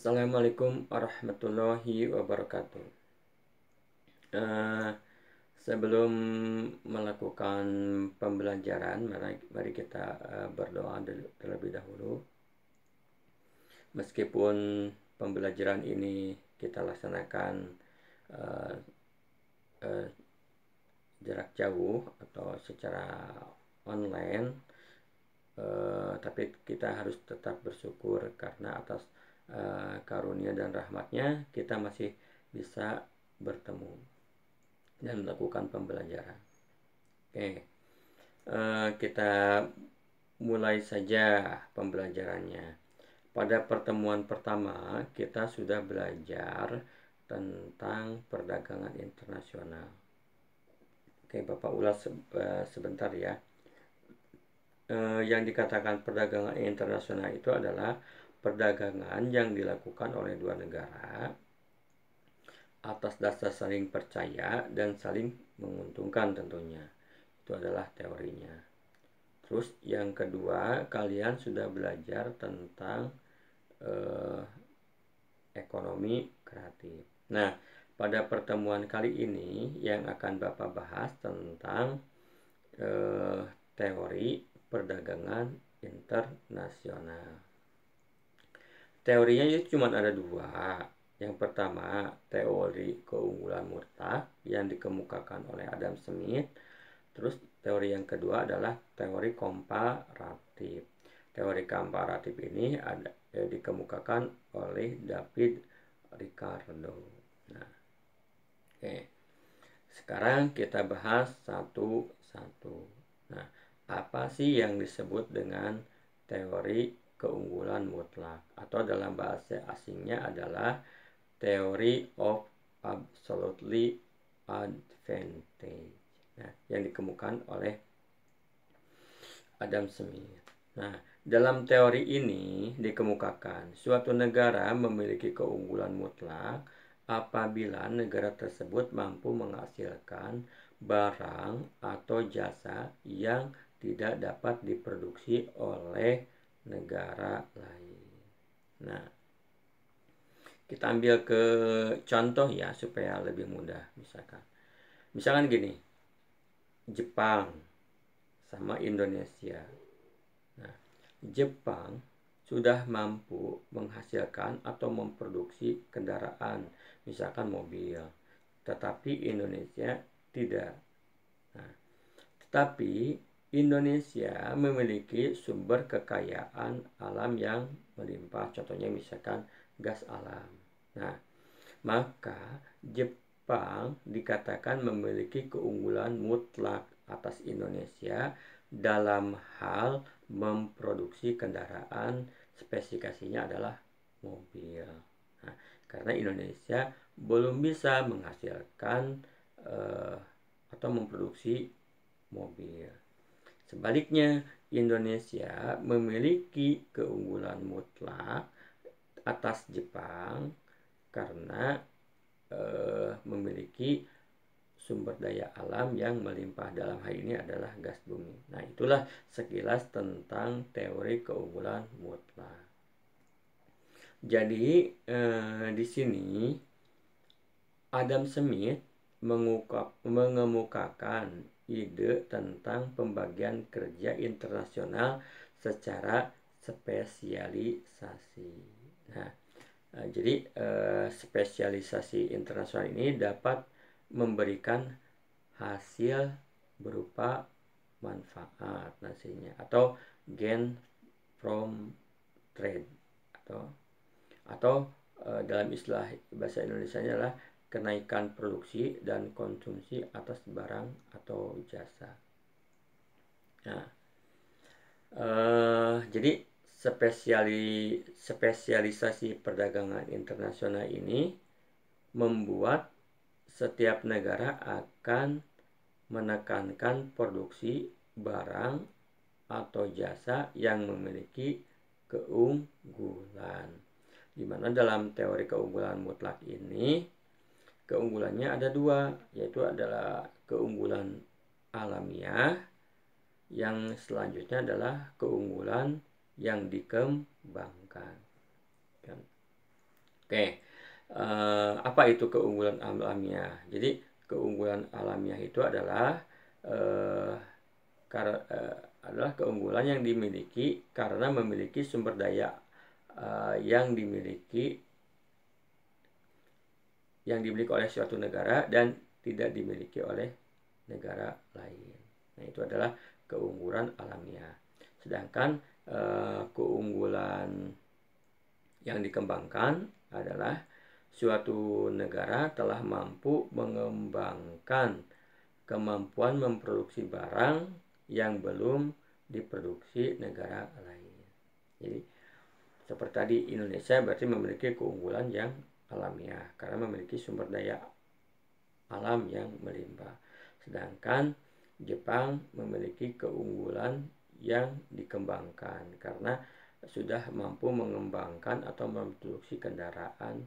Assalamualaikum warahmatullahi wabarakatuh. Eh, Sebelum melakukan pembelajaran, mari kita berdoa terlebih dahulu. Meskipun pembelajaran ini kita laksanakan eh, eh, jarak jauh atau secara online, tapi kita harus tetap bersyukur karena atas karunia dan rahmatnya kita masih bisa bertemu dan melakukan pembelajaran. Oke, kita mulai saja pembelajarannya. Pada pertemuan pertama kita sudah belajar tentang perdagangan internasional. Oke, Bapak ulas sebentar ya. Yang dikatakan perdagangan internasional itu adalah perdagangan yang dilakukan oleh dua negara atas dasar saling percaya dan saling menguntungkan tentunya. Itu adalah teorinya. Terus yang kedua, kalian sudah belajar tentang ekonomi kreatif. Nah, pada pertemuan kali ini yang akan Bapak bahas tentang teori perdagangan internasional. Teorinya itu cuma ada dua. Yang pertama, teori keunggulan mutlak yang dikemukakan oleh Adam Smith. Terus teori yang kedua adalah teori komparatif. Teori komparatif ini dikemukakan oleh David Ricardo. Nah, oke. Sekarang kita bahas satu-satu. Nah, apa sih yang disebut dengan teori keunggulan mutlak? Atau dalam bahasa asingnya adalah theory of absolutely advantage. Nah, yang dikemukakan oleh Adam Smith. Nah, dalam teori ini dikemukakan suatu negara memiliki keunggulan mutlak apabila negara tersebut mampu menghasilkan barang atau jasa yang tidak dapat diproduksi oleh negara lain. Nah, kita ambil ke contoh ya supaya lebih mudah. Misalkan gini, Jepang sama Indonesia. Nah, Jepang sudah mampu menghasilkan atau memproduksi kendaraan, misalkan mobil, tetapi Indonesia tidak. Nah, tetapi Indonesia memiliki sumber kekayaan alam yang melimpah, contohnya misalkan gas alam. Nah, maka Jepang dikatakan memiliki keunggulan mutlak atas Indonesia dalam hal memproduksi kendaraan, spesifikasinya adalah mobil. Nah, karena Indonesia belum bisa menghasilkan atau memproduksi mobil. Sebaliknya, Indonesia memiliki keunggulan mutlak atas Jepang karena memiliki sumber daya alam yang melimpah, dalam hal ini adalah gas bumi. Nah, itulah sekilas tentang teori keunggulan mutlak. Jadi di sini Adam Smith mengemukakan ide tentang pembagian kerja internasional secara spesialisasi. Nah, jadi spesialisasi internasional ini dapat memberikan hasil berupa manfaat nantinya atau gain from trade atau dalam istilah bahasa Indonesia adalah kenaikan produksi dan konsumsi atas barang atau jasa. Nah, jadi spesialisasi perdagangan internasional ini membuat setiap negara akan menekankan produksi barang atau jasa yang memiliki keunggulan. Di mana dalam teori keunggulan mutlak ini, keunggulannya ada dua, yaitu adalah keunggulan alamiah, yang selanjutnya adalah keunggulan yang dikembangkan. Oke, apa itu keunggulan alamiah? Jadi keunggulan alamiah itu adalah eh, adalah keunggulan yang dimiliki karena memiliki sumber daya yang dimiliki oleh suatu negara dan tidak dimiliki oleh negara lain. Nah, itu adalah keunggulan alamiah. Sedangkan keunggulan yang dikembangkan adalah suatu negara telah mampu mengembangkan kemampuan memproduksi barang yang belum diproduksi negara lain. Jadi seperti tadi, Indonesia berarti memiliki keunggulan yang alamiah karena memiliki sumber daya alam yang melimpah. Sedangkan Jepang memiliki keunggulan yang dikembangkan karena sudah mampu mengembangkan atau memproduksi kendaraan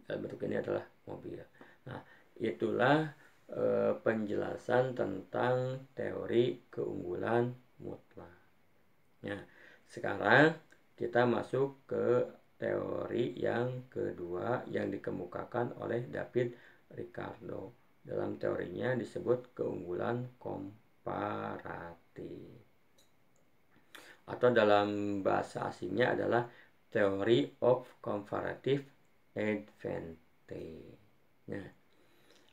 dalam bentuk ini adalah mobil. Nah, itulah penjelasan tentang teori keunggulan mutlak. Nah, sekarang kita masuk ke teori yang kedua yang dikemukakan oleh David Ricardo. Dalam teorinya disebut keunggulan komparatif. Atau dalam bahasa asingnya adalah Theory of Comparative Advantage. Nah,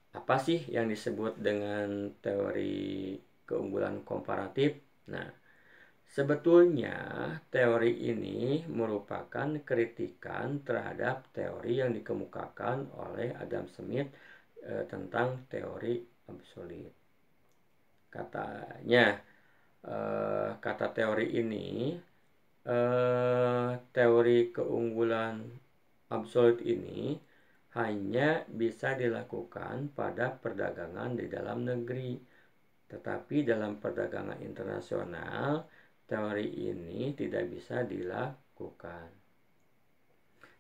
apa sih yang disebut dengan teori keunggulan komparatif? Nah, sebetulnya teori ini merupakan kritikan terhadap teori yang dikemukakan oleh Adam Smith tentang teori absolut. Katanya, kata teori ini, teori keunggulan absolut ini hanya bisa dilakukan pada perdagangan di dalam negeri. Tetapi dalam perdagangan internasional, teori ini tidak bisa dilakukan.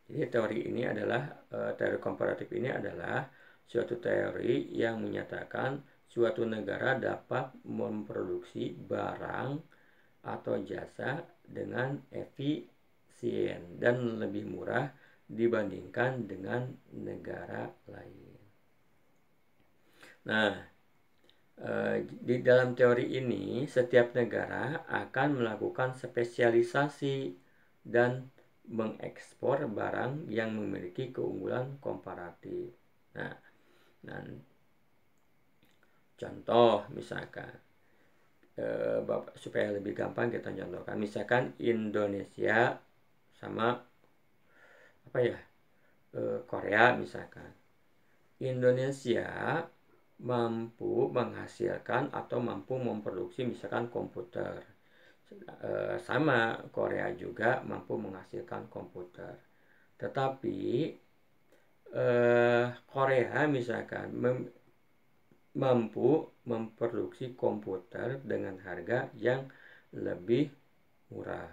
Jadi teori komparatif ini adalah suatu teori yang menyatakan suatu negara dapat memproduksi barang atau jasa dengan efisien dan lebih murah dibandingkan dengan negara lain. Nah, di dalam teori ini setiap negara akan melakukan spesialisasi dan mengekspor barang yang memiliki keunggulan komparatif. Nah, contoh misalkan, supaya lebih gampang kita contohkan, misalkan Indonesia sama Korea misalkan. Indonesia mampu menghasilkan atau mampu memproduksi misalkan komputer. Sama Korea juga mampu menghasilkan komputer. Tetapi Korea misalkan mampu memproduksi komputer dengan harga yang lebih murah.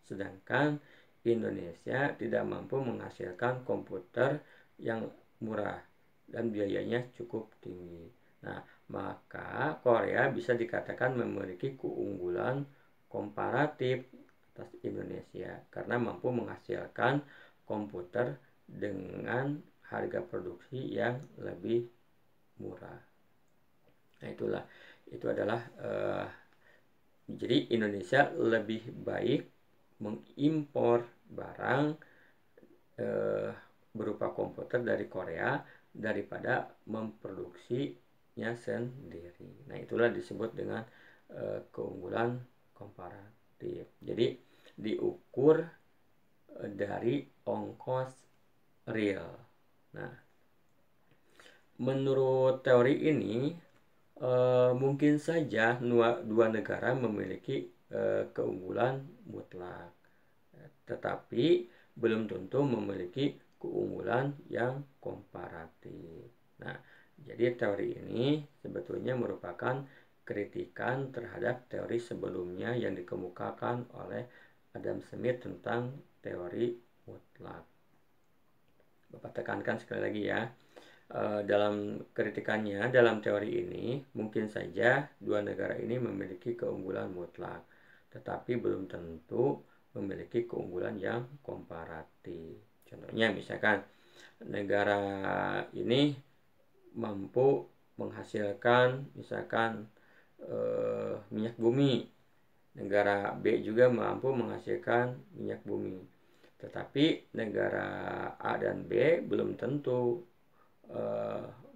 Sedangkan Indonesia tidak mampu menghasilkan komputer yang murah dan biayanya cukup tinggi. Nah, maka Korea bisa dikatakan memiliki keunggulan komparatif atas Indonesia karena mampu menghasilkan komputer dengan harga produksi yang lebih murah. Nah, itu adalah jadi Indonesia lebih baik mengimpor barang berupa komputer dari Korea daripada memproduksinya sendiri. Nah, itulah disebut dengan keunggulan komparatif. Jadi diukur dari ongkos real. Nah, menurut teori ini mungkin saja dua negara memiliki keunggulan mutlak, tetapi belum tentu memiliki keunggulan yang komparatif. Nah, jadi teori ini sebetulnya merupakan kritikan terhadap teori sebelumnya yang dikemukakan oleh Adam Smith tentang teori mutlak. Bapak tekankan sekali lagi ya, dalam kritikannya dalam teori ini mungkin saja dua negara ini memiliki keunggulan mutlak, tetapi belum tentu memiliki keunggulan yang komparatif. Contohnya misalkan negara ini mampu menghasilkan misalkan minyak bumi, negara B juga mampu menghasilkan minyak bumi, tetapi negara A dan B belum tentu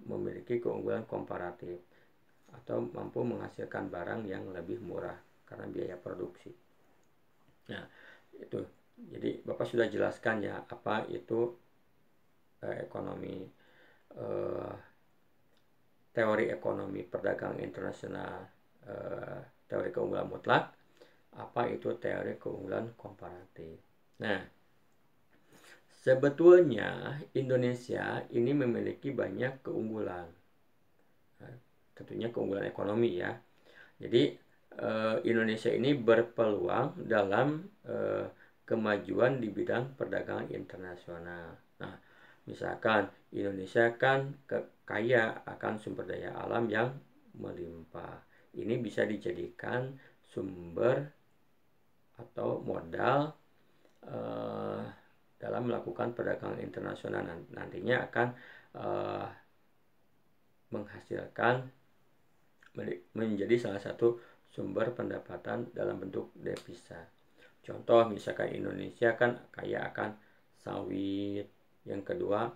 memiliki keunggulan komparatif atau mampu menghasilkan barang yang lebih murah karena biaya produksi. Nah, itu. Jadi Bapak sudah jelaskan ya apa itu ekonomi teori ekonomi perdagangan internasional, teori keunggulan mutlak, apa itu teori keunggulan komparatif. Nah, sebetulnya Indonesia ini memiliki banyak keunggulan. Nah, tentunya keunggulan ekonomi ya. Jadi Indonesia ini berpeluang dalam kemajuan di bidang perdagangan internasional. Nah, misalkan Indonesia kan kaya akan sumber daya alam yang melimpah. Ini bisa dijadikan sumber atau modal dalam melakukan perdagangan internasional. Nantinya akan menghasilkan menjadi salah satu sumber pendapatan dalam bentuk devisa. Contoh misalkan Indonesia kan kaya akan sawit, yang kedua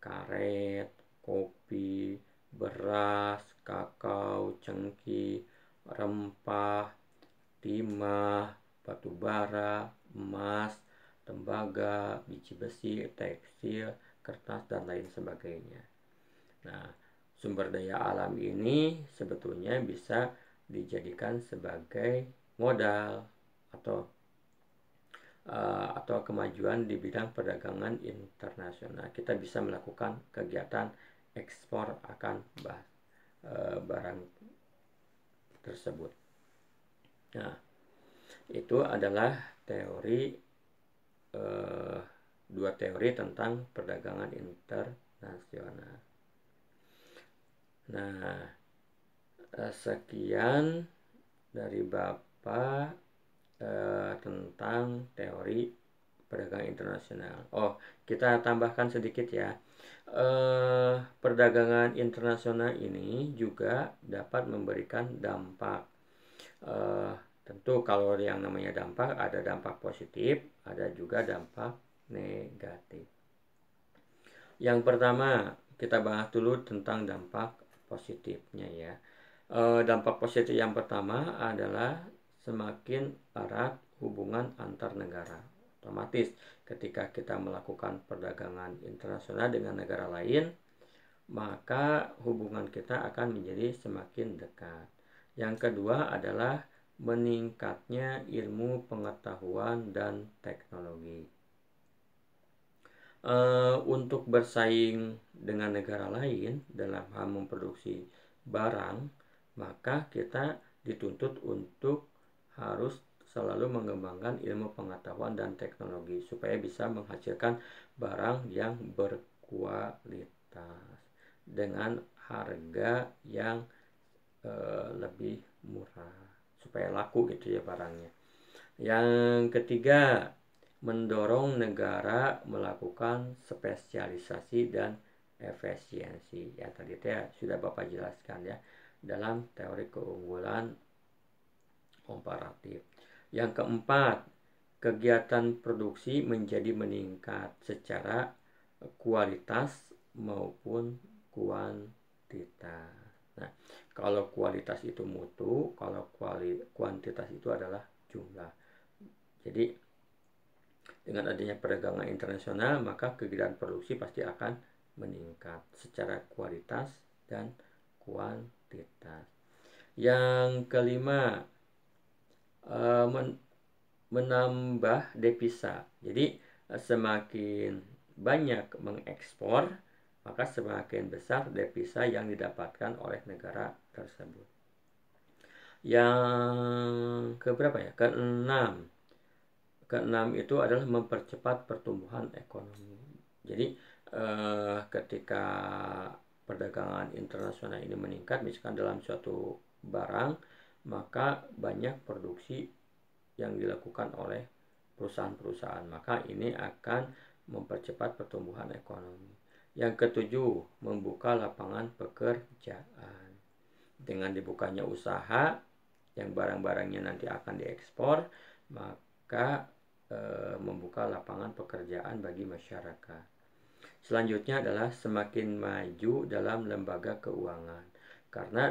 karet, kopi, beras, kakao, cengkeh, rempah, timah, batu bara, emas, tembaga, biji besi, tekstil, kertas, dan lain sebagainya. Nah, sumber daya alam ini sebetulnya bisa dijadikan sebagai modal atau kemajuan di bidang perdagangan internasional. Kita bisa melakukan kegiatan ekspor akan barang tersebut. Nah, itu adalah dua teori tentang perdagangan internasional. Nah, sekian dari Bapak tentang teori perdagangan internasional. Oh, kita tambahkan sedikit ya. Perdagangan internasional ini juga dapat memberikan dampak. Tentu kalau yang namanya dampak, ada dampak positif, ada juga dampak negatif. Yang pertama, kita bahas dulu tentang dampak positifnya ya. Dampak positif yang pertama adalah semakin erat hubungan antar negara. Otomatis ketika kita melakukan perdagangan internasional dengan negara lain, maka hubungan kita akan menjadi semakin dekat. Yang kedua adalah meningkatnya ilmu pengetahuan dan teknologi. Untuk bersaing dengan negara lain dalam hal memproduksi barang, maka kita dituntut untuk harus selalu mengembangkan ilmu pengetahuan dan teknologi supaya bisa menghasilkan barang yang berkualitas dengan harga yang lebih murah supaya laku gitu ya barangnya. Yang ketiga, mendorong negara melakukan spesialisasi dan efisiensi. Ya tadi sudah Bapak jelaskan ya dalam teori keunggulan komparatif. Yang keempat, kegiatan produksi menjadi meningkat secara kualitas maupun kuantitas. Nah, kalau kualitas itu mutu, kalau kuantitas itu adalah jumlah. Jadi dengan adanya perdagangan internasional, maka kegiatan produksi pasti akan meningkat secara kualitas dan kuantitas. Yang kelima, menambah devisa. Jadi semakin banyak mengekspor, maka semakin besar devisa yang didapatkan oleh negara tersebut. Yang keberapa ya? Keenam itu adalah mempercepat pertumbuhan ekonomi. Jadi ketika perdagangan internasional ini meningkat, misalkan dalam suatu barang, maka banyak produksi yang dilakukan oleh perusahaan-perusahaan. Maka ini akan mempercepat pertumbuhan ekonomi. Yang ketujuh, membuka lapangan pekerjaan. Dengan dibukanya usaha yang barang-barangnya nanti akan diekspor, maka membuka lapangan pekerjaan bagi masyarakat. Selanjutnya adalah semakin maju dalam lembaga keuangan. Karena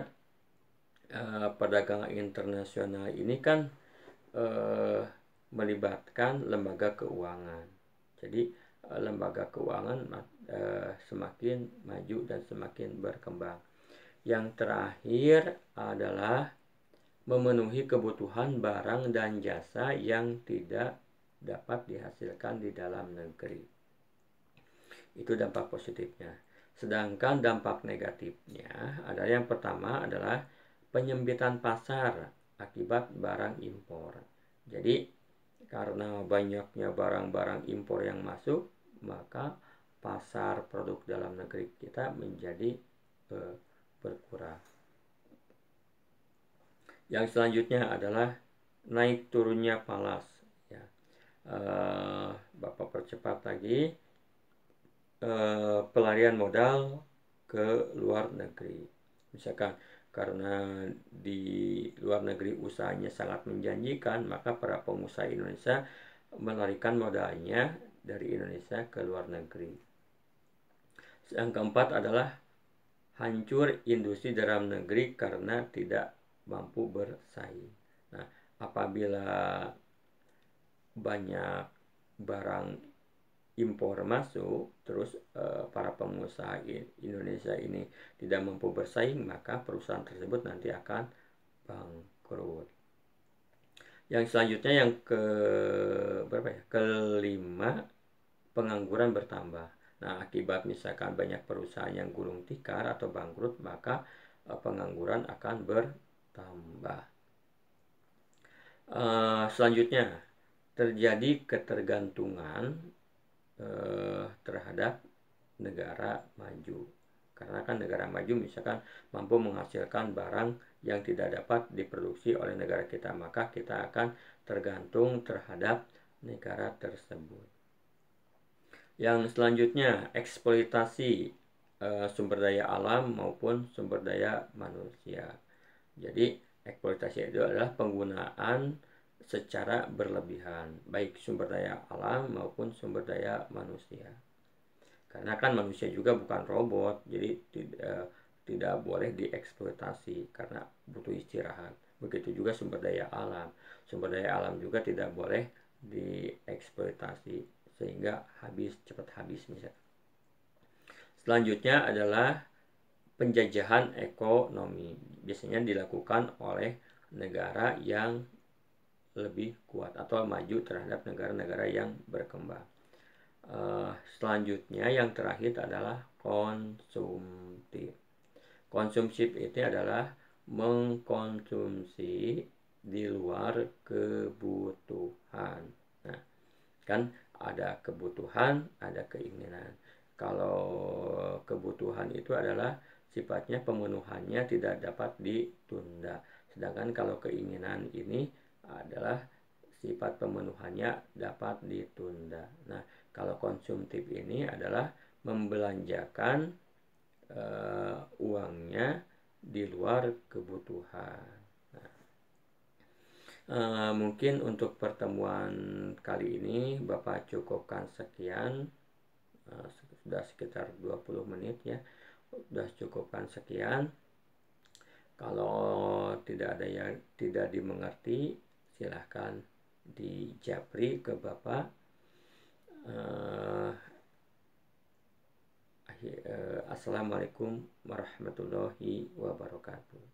perdagangan internasional ini kan melibatkan lembaga keuangan. Jadi lembaga keuangan semakin maju dan semakin berkembang. Yang terakhir adalah memenuhi kebutuhan barang dan jasa yang tidak dapat dihasilkan di dalam negeri. Itu dampak positifnya. Sedangkan dampak negatifnya adalah yang pertama adalah penyempitan pasar akibat barang impor. Jadi karena banyaknya barang-barang impor yang masuk, maka pasar produk dalam negeri kita menjadi berkurang. Yang selanjutnya adalah naik turunnya falas. Ya. Bapak percepat lagi, pelarian modal ke luar negeri. Misalkan karena di luar negeri usahanya sangat menjanjikan, maka para pengusaha Indonesia melarikan modalnya dari Indonesia ke luar negeri. Yang keempat adalah hancur industri dalam negeri karena tidak mampu bersaing. Nah, apabila banyak barang impor masuk, terus para pengusaha Indonesia ini tidak mampu bersaing, maka perusahaan tersebut nanti akan bangkrut. Yang selanjutnya yang kelima, pengangguran bertambah. Nah, akibat misalkan banyak perusahaan yang gulung tikar atau bangkrut, maka pengangguran akan bertambah. Selanjutnya, terjadi ketergantungan terhadap negara maju. Karena kan negara maju misalkan mampu menghasilkan barang yang tidak dapat diproduksi oleh negara kita, maka kita akan tergantung terhadap negara tersebut. Yang selanjutnya, eksploitasi sumber daya alam maupun sumber daya manusia. Jadi eksploitasi itu adalah penggunaan secara berlebihan, baik sumber daya alam maupun sumber daya manusia. Karena kan manusia juga bukan robot, jadi tidak boleh dieksploitasi karena butuh istirahat. Begitu juga sumber daya alam. Sumber daya alam juga tidak boleh dieksploitasi sehingga cepat habis misalnya. Selanjutnya adalah penjajahan ekonomi. Biasanya dilakukan oleh negara yang lebih kuat atau maju terhadap negara-negara yang berkembang. Selanjutnya yang terakhir adalah konsumtif. Konsumtif itu adalah mengkonsumsi di luar kebutuhan. Nah, kan ada kebutuhan, ada keinginan. Kalau kebutuhan itu adalah sifatnya pemenuhannya tidak dapat ditunda. Sedangkan kalau keinginan ini adalah sifat pemenuhannya dapat ditunda. Nah, kalau konsumtif ini adalah membelanjakan uangnya di luar kebutuhan. Nah, mungkin untuk pertemuan kali ini Bapak cukupkan sekian. Sudah sekitar 20 menit ya. Sudah cukupkan sekian. Kalau tidak ada yang tidak dimengerti, silahkan dijapri ke Bapak. Assalamualaikum warahmatullahi wabarakatuh.